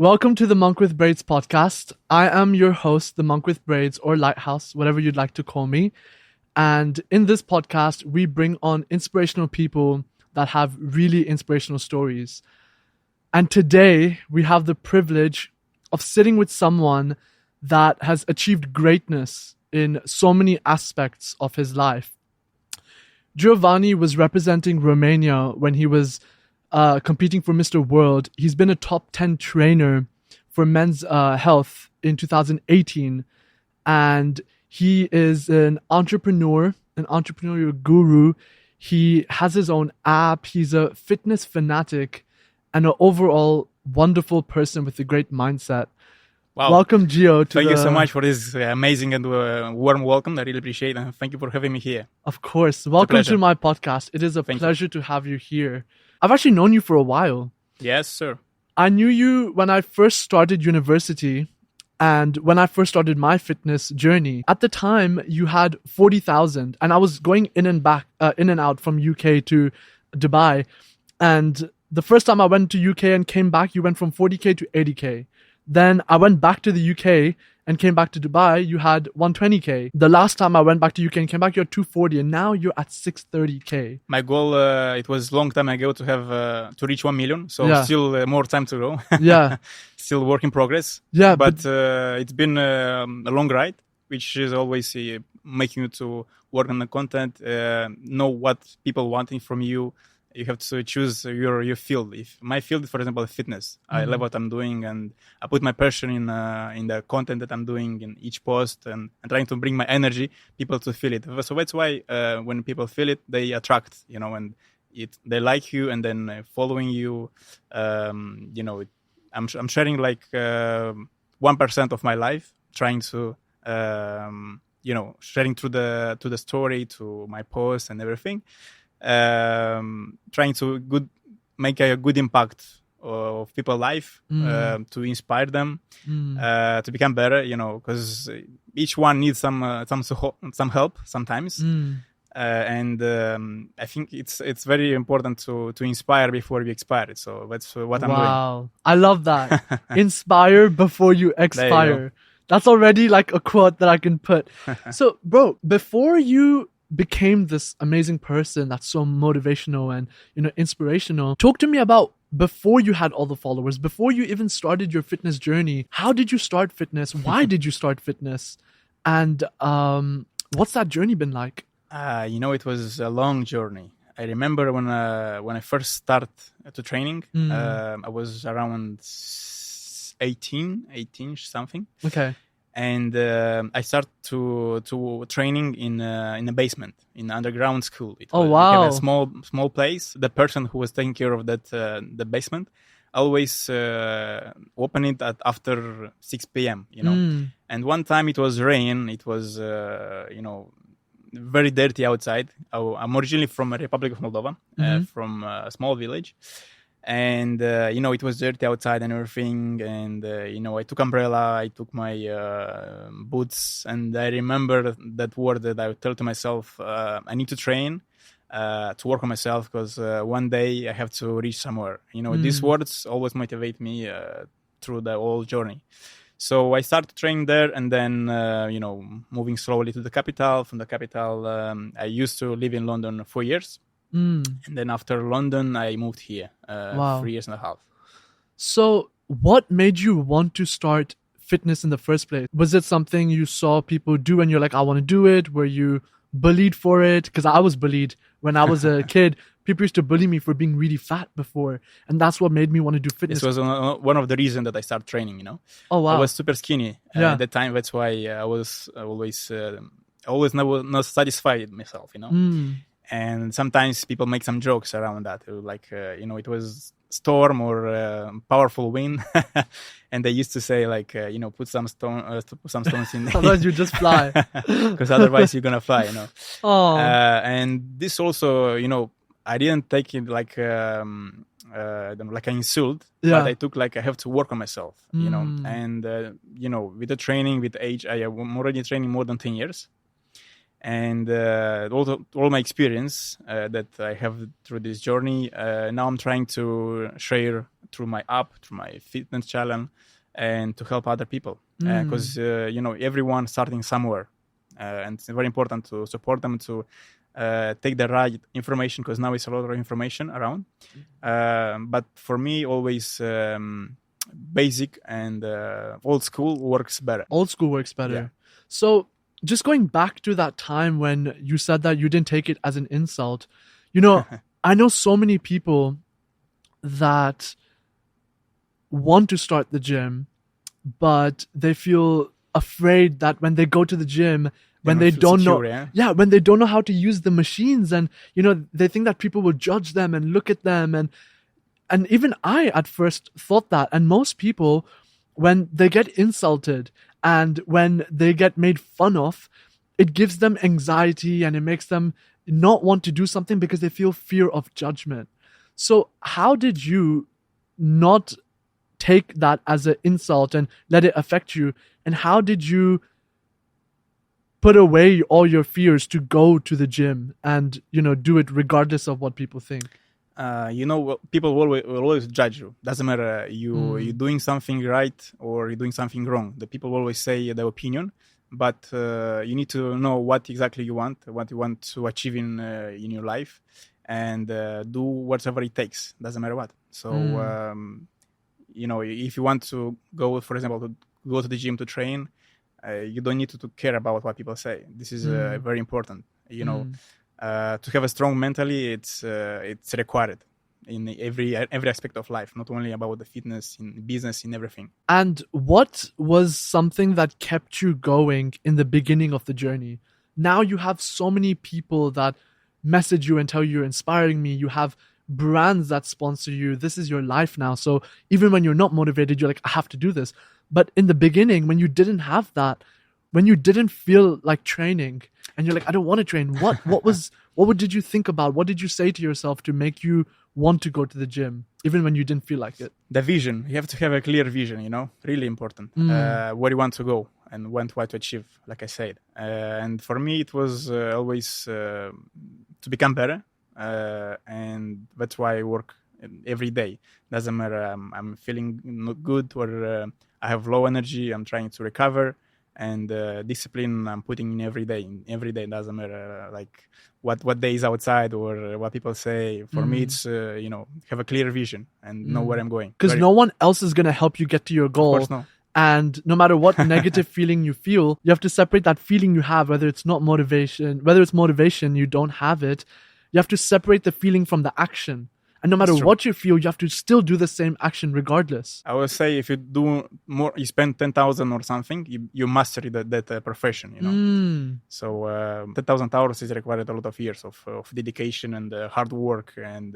Welcome to the Monk with Braids podcast. I am your host, the Monk with Braids, or Lighthouse, whatever you'd like to call me. And in this podcast, we bring on inspirational people that have really inspirational stories. And today, we have the privilege of sitting with someone that has achieved greatness in so many aspects of his life. Giovanni was representing Romania when he was competing for Mr. World. He's been a top 10 trainer for men's health in 2018. And he is an entrepreneur, an entrepreneurial guru. He has his own app. He's a fitness fanatic and an overall wonderful person with a great mindset. Wow. Welcome, Gio. Thank you so much for this amazing and warm welcome. I really appreciate it. And thank you for having me here. Of course. Welcome to my podcast. It is a pleasure to have you here. I've actually known you for a while. Yes, sir. I knew you when I first started university and when I first started my fitness journey. At the time, you had 40,000 and I was going in and out from UK to Dubai. And the first time I went to UK and came back, you went from 40K to 80K. Then I went back to the UK and came back to Dubai, you had 120K. The last time I went back to UK and came back, you're 240, and now you're at 630K. My goal, it was a long time ago to have to reach 1 million, so still more time to go. Yeah. Still work in progress. Yeah. But it's been a long ride, which is always making you to work on the content, know what people wanting from you. You have to choose your field. If my field, for example, is fitness. I love what I'm doing, and I put my passion in the content that I'm doing in each post, and trying to bring my energy, people to feel it. So that's why when people feel it, they attract, and they like you, and then following you. I'm sharing like 1% of my life, trying to sharing through the story, to my posts and everything. Trying to make a good impact of people's life, to inspire them, to become better, because each one needs some help sometimes. And I think it's very important to inspire before we expire. So that's what I'm doing. Wow. I love that. Inspire before you expire. That's already like a quote that I can put. So, bro, before you became this amazing person that's so motivational and inspirational, talk to me about before you had all the followers, before you even started your fitness journey. How did you start fitness? Why did you start fitness? And what's that journey been like? It was a long journey. I remember when I first started to training, I was around 18 something. Okay. And I started to training in a basement, in an underground school. Wow! We have a small place. The person who was taking care of that the basement always open it after 6 p.m. And one time it was rain. It was very dirty outside. I'm originally from the Republic of Moldova, from a small village. And it was dirty outside and everything, and I took umbrella, I took my boots, and I remember that word that I would tell to myself, I need to train to work on myself, because one day I have to reach somewhere. These words always motivate me through the whole journey. So I started training there, and then moving slowly to the capital. From the capital, I used to live in London 4 years. And then after London, I moved here 3 years and a half. So what made you want to start fitness in the first place? Was it something you saw people do and you're like, I want to do it? Were you bullied for it? Because I was bullied when I was a kid. People used to bully me for being really fat before. And that's what made me want to do fitness. This was one of the reasons that I started training, Oh, wow. I was super skinny at that time. That's why I was always not satisfied with myself, And sometimes people make some jokes around that, like, it was storm or powerful wind. And they used to say, like, put some stones in. Otherwise you just fly. Because otherwise you're going to fly, Oh. And this also, I didn't take it like an insult, but I took like I have to work on myself, And, with the training, with age, I am already training more than 10 years. And all my experience that I have through this journey, now I'm trying to share through my app, through my fitness channel, and to help other people. Because, everyone starting somewhere. And it's very important to support them to take the right information, because now it's a lot of information around. But for me, always basic and old school works better. Old school works better. Yeah. So just going back to that time when you said that you didn't take it as an insult, I know so many people that want to start the gym, but they feel afraid that when they go to the gym, when they don't know, when they don't know how to use the machines, and they think that people will judge them and look at them, and even I at first thought that. And most people, when they get insulted and when they get made fun of, it gives them anxiety and it makes them not want to do something because they feel fear of judgment. So how did you not take that as an insult and let it affect you? And how did you put away all your fears to go to the gym and, do it regardless of what people think? People will always judge you. Doesn't matter you're doing something right or you're doing something wrong. The people always say their opinion, but you need to know what exactly you want, what you want to achieve in your life, and do whatever it takes. Doesn't matter what. So, if you want to go, for example, to go to the gym to train, you don't need to care about what people say. This is very important. To have a strong mentally, it's required in every aspect of life, not only about the fitness, in business, in everything. And what was something that kept you going in the beginning of the journey? Now you have so many people that message you and tell you, you're inspiring me. You have brands that sponsor you. This is your life now. So even when you're not motivated, you're like, I have to do this. But in the beginning, when you didn't have that, when you didn't feel like training and you're like, I don't want to train, what did you think about? What did you say to yourself to make you want to go to the gym, even when you didn't feel like it? The vision. You have to have a clear vision, really important. Where you want to go and what to achieve, like I said. And for me, it was always to become better. And that's why I work every day. Doesn't matter, I'm feeling not good or I have low energy, I'm trying to recover. And discipline I'm putting in every day. Doesn't matter like what day is outside or what people say. For me, it's have a clear vision and know where I'm going. Because no one else is going to help you get to your goal. Of course, no. And no matter what negative feeling you feel, you have to separate that feeling you have, whether it's motivation, you don't have it. You have to separate the feeling from the action. And no matter what you feel, you have to still do the same action regardless. I would say if you do more, you spend 10,000 or something, you master that profession, So 10,000 hours is required a lot of years of dedication and hard work and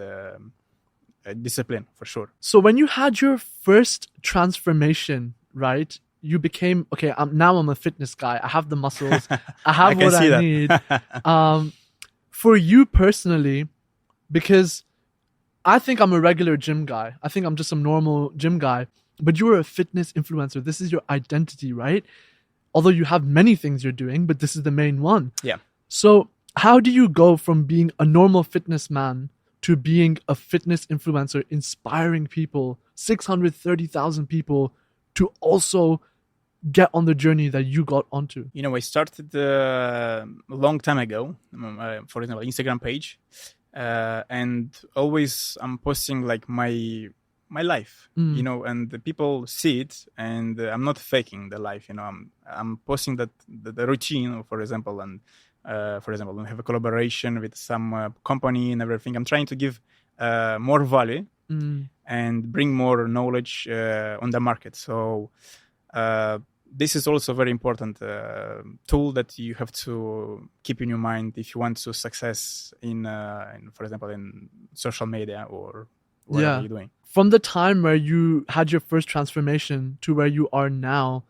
discipline, for sure. So when you had your first transformation, right, you became, now I'm a fitness guy. I have the muscles. I have what I need. For you personally, because I think I'm a regular gym guy. I think I'm just some normal gym guy. But you're a fitness influencer. This is your identity, right? Although you have many things you're doing, but this is the main one. Yeah. So how do you go from being a normal fitness man to being a fitness influencer, inspiring people, 630,000 people to also get on the journey that you got onto? I started a long time ago, for example, Instagram page. And always I'm posting like my life, and the people see it, and I'm not faking the life, I'm posting that the routine, for example, and we have a collaboration with some company and everything. I'm trying to give more value and bring more knowledge on the market. So this is also a very important tool that you have to keep in your mind if you want to success in for example, in social media or whatever you're doing. From the time where you had your first transformation to where you are now,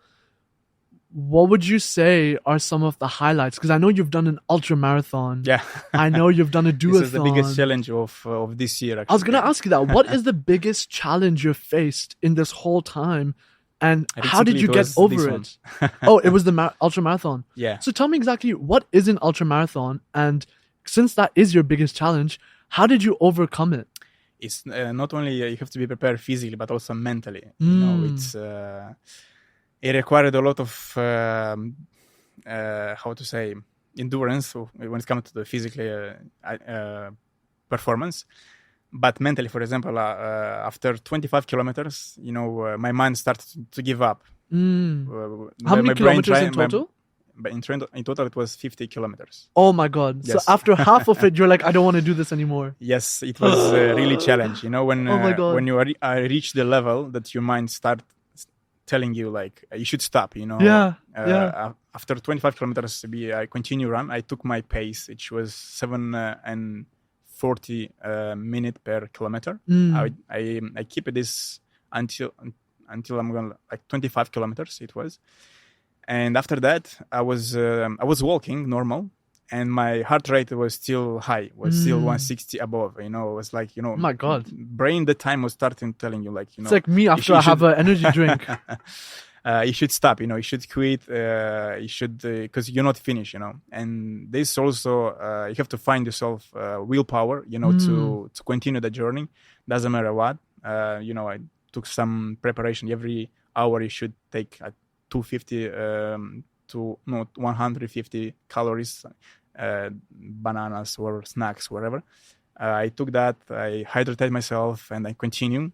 what would you say are some of the highlights? Because I know you've done an ultra marathon. Yeah. I know you've done a duathlon. This is the biggest challenge of this year, actually. I was going to ask you that. What is the biggest challenge you've faced in this whole time? And how did you get over it? Oh, it was the ultra marathon. Yeah. So tell me exactly, what is an ultra marathon? And since that is your biggest challenge, how did you overcome it? it's not only you have to be prepared physically, but also mentally. You know, it's it required a lot of how to say, endurance when it comes to the physical performance. But mentally, for example, after 25 kilometers, you know, my mind started to give up. How many kilometers in total? In total, it was 50 kilometers. Oh my God. Yes. So after half of it, you're like, I don't want to do this anymore. Yes, it was really challenge. You know, when Oh my God. when you reach the level that your mind starts telling you like you should stop, you know. After 25 kilometers, I continue run. I took my pace, which was 7:40 minute per kilometer. I keep this until I'm going like 25 kilometers. It was, and after that, I was walking normal, and my heart rate was still high, was still 160 above. You know, it was like, you know, my God, brain the time was starting telling you like, you know, it's like me after I have an energy drink. You should stop, you know, you should quit, you should, because you're not finished, you know. And this also, you have to find yourself willpower, you know, to continue the journey. Doesn't matter what. You know, I took some preparation. Every hour you should take 150 calories, bananas or snacks, whatever. I took that, I hydrated myself, and I continue.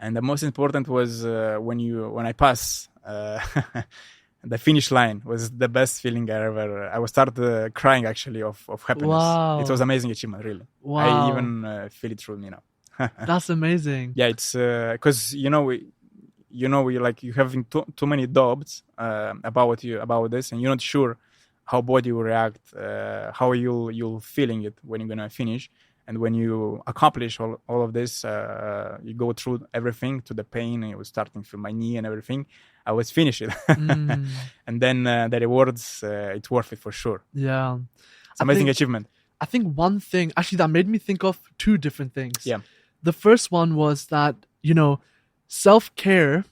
And the most important was when I pass the finish line was the best feeling I was started crying actually of happiness. Wow. It was amazing achievement, really. Wow. I even feel it through me now. That's amazing. Yeah, it's because you like you having too many doubts about this, and you're not sure how body will react, how you'll feeling it when you're gonna finish. And when you accomplish all of this, you go through everything to the pain. It was starting from my knee and everything. I was finished. And then the rewards, it's worth it for sure. Yeah. It's amazing achievement. I think one thing, actually, that made me think of two different things. Yeah. The first one was that, you know, self-care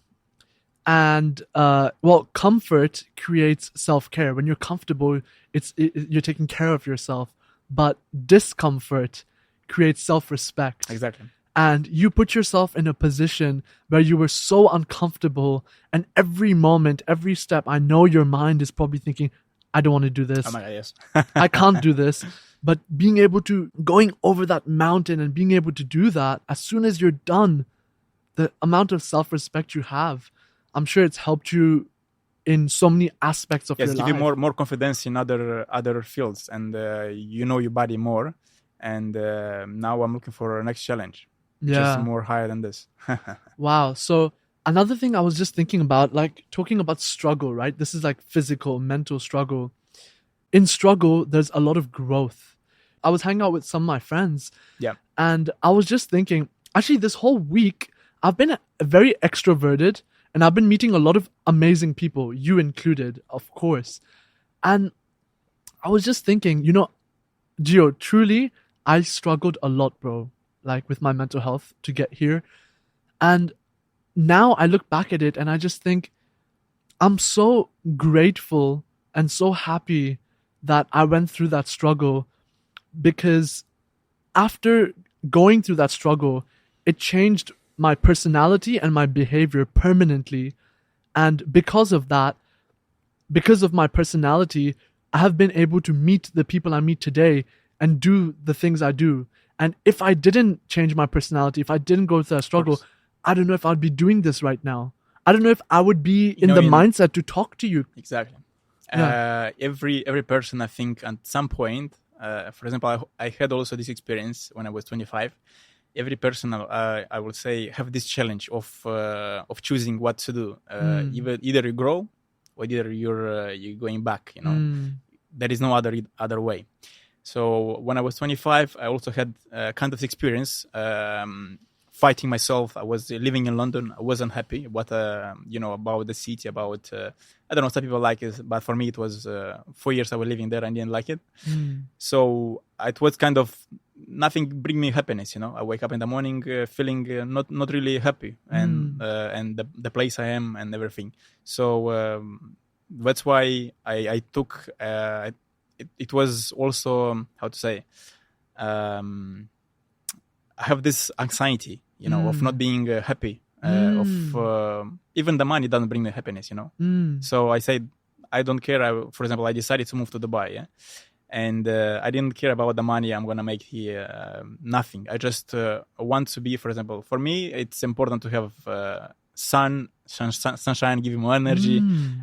and, comfort creates self-care. When you're comfortable, you're taking care of yourself. But discomfort creates self-respect. Exactly. And you put yourself in a position where you were so uncomfortable, and every moment, every step, I know your mind is probably thinking, I don't want to do this. Oh my God, yes. I can't do this. But being able to, going over that mountain and being able to do that, as soon as you're done, the amount of self-respect you have, I'm sure it's helped you in so many aspects of your life. Give you more confidence in other fields, and you know your body more. And now I'm looking for a next challenge, just more higher than this. Wow. So another thing I was just thinking about, like talking about struggle, right? This is like physical, mental struggle. In struggle, there's a lot of growth. I was hanging out with some of my friends, and I was just thinking, actually, this whole week, I've been very extroverted, and I've been meeting a lot of amazing people, you included, of course. And I was just thinking, you know, Gio, truly, I struggled a lot, bro, like with my mental health to get here. And now I look back at it and I just think I'm so grateful and so happy that I went through that struggle, because after going through that struggle, it changed my personality and my behavior permanently. And because of that, because of my personality, I have been able to meet the people I meet today and do the things I do. And if I didn't change my personality, if I didn't go through that struggle, I don't know if I'd be doing this right now. I don't know if I would be in the mindset to talk to you. Exactly. Yeah. Every person, I think, at some point, for example, I had also this experience when I was 25. Every person, I would say, have this challenge of choosing what to do. Either you grow, or either you're going back. You know, there is no other way. So when I was 25, I also had kind of experience fighting myself. I was living in London. I wasn't happy about the city, about I don't know, some people like it, but for me it was 4 years I was living there and didn't like it. So it was kind of nothing bring me happiness. You know, I wake up in the morning feeling not really happy, and the place I am and everything. So that's why I took. It was also how to say. I have this anxiety, of not being happy. Of even the money doesn't bring me happiness, So I said, I don't care. For example, I decided to move to Dubai, yeah? And I didn't care about the money I'm gonna make here. Nothing. I just want to be, for example, for me, it's important to have sunshine, give me energy.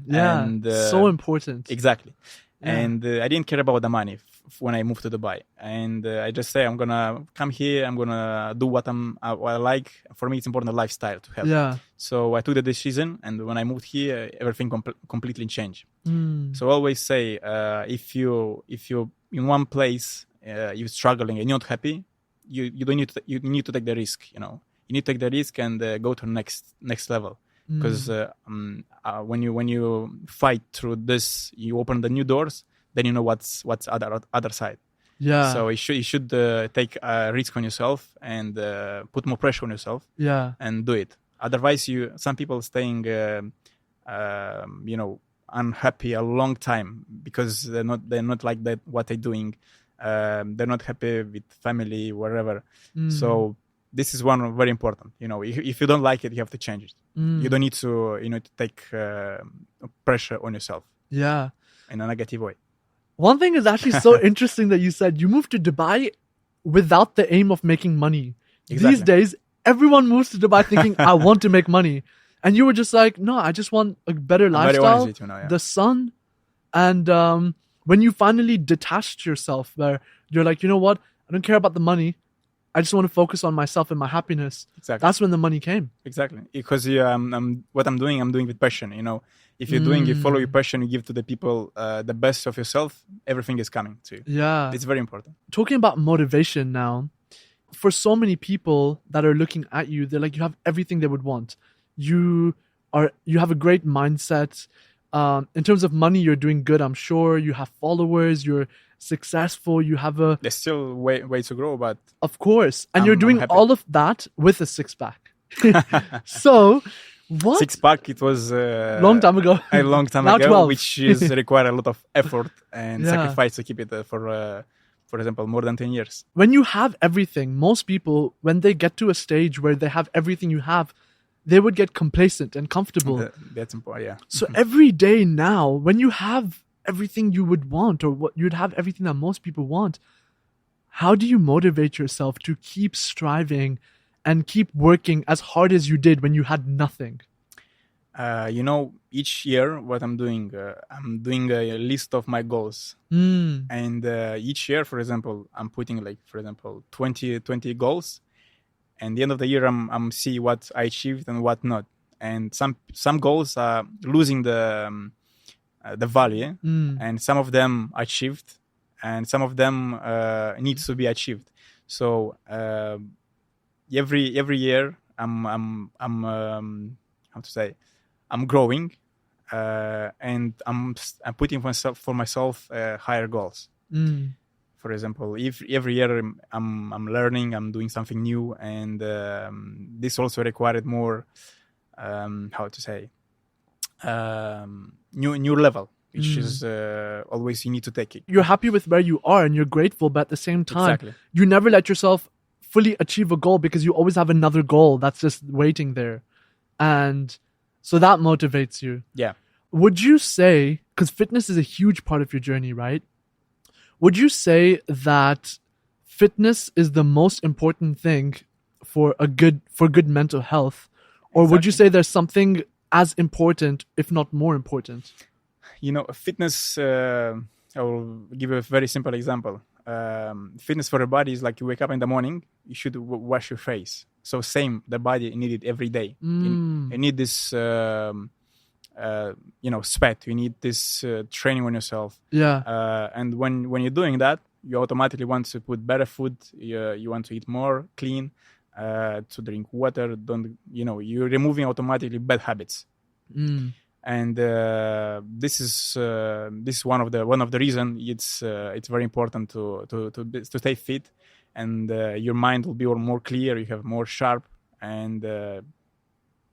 And, so important. Exactly. Yeah. And I didn't care about the money when I moved to Dubai. And I just say, I'm gonna come here. I'm gonna do what I like. For me, it's important the lifestyle to have. Yeah. So I took the decision, and when I moved here, everything completely changed. So I always say, if you in one place you're struggling and you're not happy, you need to take the risk. You need to take the risk and go to next level. Because when you fight through this, you open the new doors. Then you know what's other side. Yeah. So you should take a risk on yourself and put more pressure on yourself. Yeah. And do it. Otherwise, some people staying, unhappy a long time because they're not like that what they're doing. They're not happy with family, wherever. So this is one very important. If you don't like it, you have to change it. You don't need to to take pressure on yourself. Yeah. In a negative way. One thing is actually so interesting that you said you moved to Dubai without the aim of making money. Exactly. These days, everyone moves to Dubai thinking, I want to make money. And you were just like, no, I just want a better lifestyle, the sun. And when you finally detached yourself, where you're like, you know what? I don't care about the money. I just want to focus on myself and my happiness. Exactly. That's when the money came. Exactly. Because what I'm doing with passion. If you follow your passion, you give to the people the best of yourself, everything is coming to you. Yeah. It's very important. Talking about motivation now, for so many people that are looking at you, they're like, you have everything they would want. You have a great mindset. In terms of money, you're doing good, I'm sure. You have followers, you're successful, you have there's still way to grow, but of course. And you're doing all of that with a six-pack. So what? Six-pack, it was long time ago. A long time now ago, 12. which is require a lot of effort and sacrifice to keep it for example, more than 10 years. When you have everything, most people, when they get to a stage where they have everything you have, they would get complacent and comfortable. That's important, yeah. So every day now, when you have everything you would want, or what you'd have everything that most people want, how do you motivate yourself to keep striving and keep working as hard as you did when you had nothing? Each year what I'm doing a list of my goals. And each year, for example, I'm putting 20 goals. And the end of the year, I'm see what I achieved and what not. And some goals are losing the value, and some of them achieved, and some of them needs to be achieved. So every year, I'm growing, and I'm putting for myself higher goals. For example, if every year I'm learning, I'm doing something new, and this also required more, new level, which is always you need to take it. You're happy with where you are, and you're grateful, but at the same time, you never let yourself fully achieve a goal because you always have another goal that's just waiting there, and so that motivates you. Yeah. Would you say, because fitness is a huge part of your journey, right? Would you say that fitness is the most important thing for good mental health? Or would you say there's something as important, if not more important? Fitness, I will give you a very simple example. Fitness for the body is like you wake up in the morning, you should wash your face. So same, the body need it every day. You need this... sweat. You need this training on yourself. Yeah. And when you're doing that, you automatically want to put better food. You want to eat more clean, to drink water. You're removing automatically bad habits. And this is one of the reason it's very important to stay fit, and your mind will be more clear. You have more sharp, and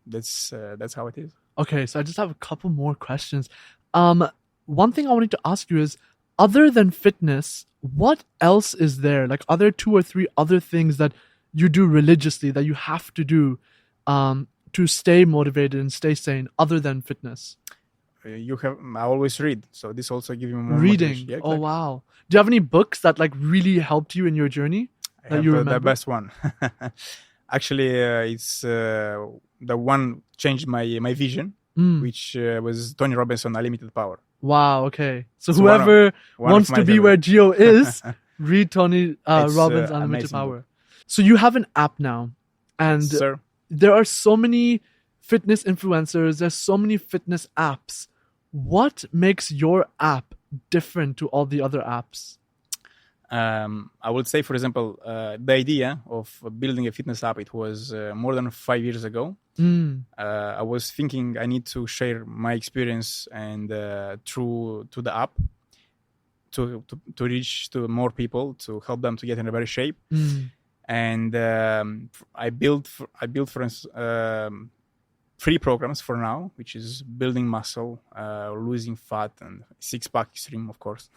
that's how it is. Okay, so I just have a couple more questions. One thing I wanted to ask you is, other than fitness, what else is there? Like, are there 2 or 3 other things that you do religiously that you have to do to stay motivated and stay sane other than fitness? I always read, so this also gives me more Reading. motivation. Yeah, Oh exactly. wow. Do you have any books that like really helped you in your journey I have you remember? the best one. Actually, it's the one changed my vision, which was Tony Robbins' Unlimited Power. Wow. Okay. So It's whoever one wants of to my be favorite. where Gio is, read Tony It's, Robbins' Unlimited amazing Power. book. So you have an app now, and Sir, there are so many fitness influencers. There's so many fitness apps. What makes your app different to all the other apps? I would say, for example, the idea of building a fitness app, it was more than 5 years ago. I was thinking I need to share my experience and through to the app to reach to more people, to help them to get in a better shape. And I built for instance, 3 programs for now, which is building muscle, losing fat, and 6-pack extreme, of course.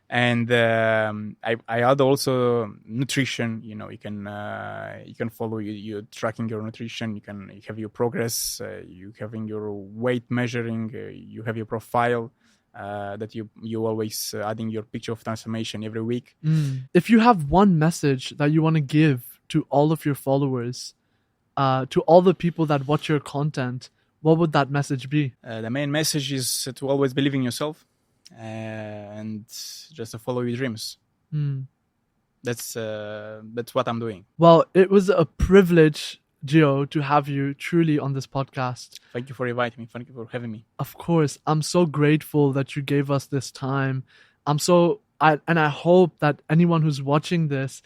And I add also nutrition. You know, you can follow you tracking your nutrition. You have your progress. You having your weight measuring. You have your profile that you always adding your picture of transformation every week. If you have one message that you want to give to all of your followers, to all the people that watch your content, what would that message be? The main message is to always believe in yourself. And just to follow your dreams. That's what I'm doing. Well, it was a privilege, Gio, to have you truly on this podcast. Thank you for inviting me. Thank you for having me. Of course, I'm so grateful that you gave us this time. And I hope that anyone who's watching this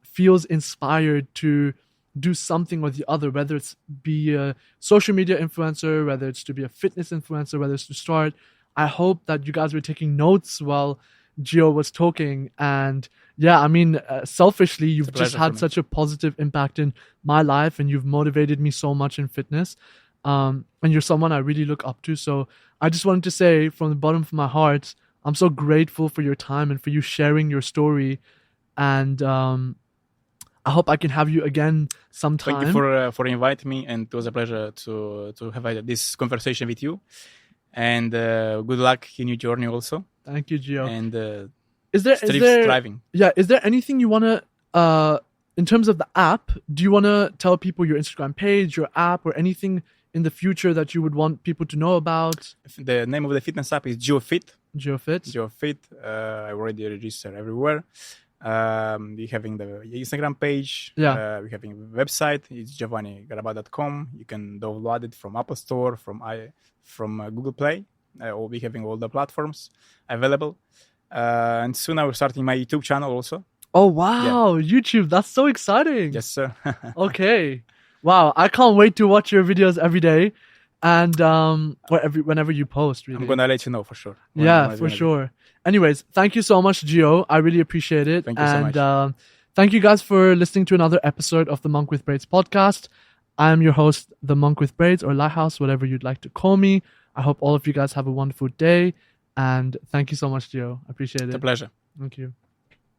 feels inspired to do something or the other, whether it's be a social media influencer, whether it's to be a fitness influencer, whether it's to start. I hope that you guys were taking notes while Gio was talking. And yeah, I mean, selfishly, you've just had such a positive impact in my life, and you've motivated me so much in fitness. And you're someone I really look up to. So I just wanted to say from the bottom of my heart, I'm so grateful for your time and for you sharing your story. And I hope I can have you again sometime. Thank you for inviting me, and it was a pleasure to have this conversation with you. And good luck in your journey also. Thank you, Gio. And is there striving. Yeah, is there anything you want to, in terms of the app, do you want to tell people your Instagram page, your app, or anything in the future that you would want people to know about? The name of the fitness app is GeoFit. GeoFit. I already registered everywhere. We're having the Instagram page. Yeah. We're having a website. It's giovannigaraba.com. You can download it from Apple Store, from Google Play. Or we're having all the platforms available. And soon I will starting my YouTube channel also. Oh, wow. Yeah. YouTube. That's so exciting. Yes, sir. Okay. Wow. I can't wait to watch your videos every day. And whenever you post, really. I'm going to let you know for sure. Yeah, for sure. Anyways, thank you so much, Gio. I really appreciate it. Thank you so much. Thank you guys for listening to another episode of the Monk with Braids podcast. I am your host, the Monk with Braids, or Lighthouse, whatever you'd like to call me. I hope all of you guys have a wonderful day. And thank you so much, Gio. I appreciate it. It's a pleasure. Thank you.